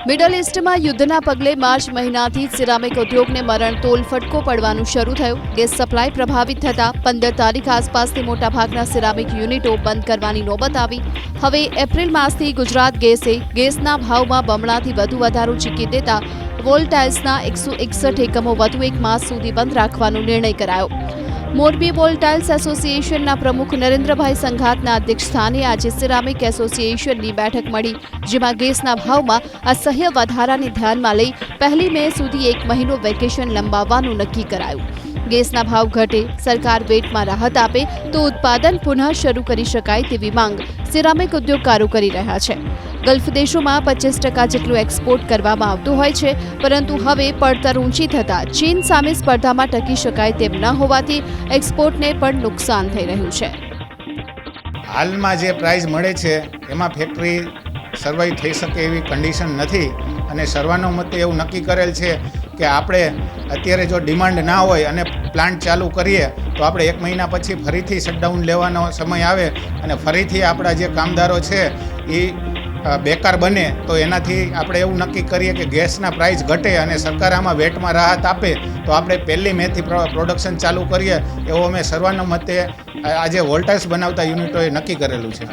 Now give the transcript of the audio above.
Middle ઇસ્ટમાં યુદ્ધના પગલે March મહિનાથી સિરામિક ઉદ્યોગને મરણતોલ ફટકો પડવાનું શરૂ થયું। ગેસ સપ્લાય પ્રભાવિત થતા 15 તારીખ આસપાસથી મોટાભાગના સિરામિક યુનિટો બંધ કરવાની નોબત આવી। હવે એપ્રિલ માસથી ગુજરાત ગેસે ગેસના ભાવમાં બમણાથી વધુ વધારો ચીકી દેતા વોલ્ટાઇલ્સના 161 એકમો વધુ એક માસ સુધી બંધ રાખવાનો નિર્ણય કરાયો। મોરબી વોલ્ટાઇલ્સ એસોસિએશનના પ્રમુખ નરેન્દ્રભાઈ સંઘાતના અધ્યક્ષસ્થાને આજે સિરામિક એસોસિએશનની બેઠક મળી, જેમાં ગેસના ભાવમાં અસહ્ય વધારાને ધ્યાનમાં લઈ 1 મે સુધી 1 મહિનો વેકેશન લંબાવવાનું નક્કી કરાયું। ગેસના ભાવ ઘટે, સરકાર વેટમાં રાહત આપે તો ઉત્પાદન પુનઃ શરૂ કરી શકાય તેવી માંગ સિરામિક ઉદ્યોગકારો કરી રહ્યા છે। ગલ્ફ દેશોમાં 25% જેટલું એક્સપોર્ટ કરવામાં આવતું હોય છે, પરંતુ હવે પડતર ઊંચી થતાં ચીન સામે સ્પર્ધામાં ટકી શકાય તેમ ન હોવાથી એક્સપોર્ટને પણ નુકસાન થઈ રહ્યું છે। હાલમાં જે પ્રાઇસ મળે છે એમાં ફેક્ટરી સર્વાઈવ થઈ શકે એવી કન્ડિશન નથી, અને સર્વાનુમતે એવું નક્કી કરેલ છે કે આપણે અત્યારે જો ડિમાન્ડ ના હોય અને પ્લાન્ટ ચાલુ કરીએ તો આપણે 1 મહિના પછી ફરીથી શટડાઉન લેવાનો સમય આવે અને ફરીથી આપણા જે કામદારો છે એ બેકાર બને, તો એનાથી આપણે એવું નક્કી કરીએ કે ગેસના પ્રાઇસ ઘટે અને સરકાર આમાં વેટમાં રાહત આપે તો આપણે 1 મેથી પ્રોડક્શન ચાલુ કરીએ, એવું અમે સર્વાનુમતે આજે વોલ્ટાઇલ્સ બનાવતા યુનિટોએ નક્કી કરેલું છે।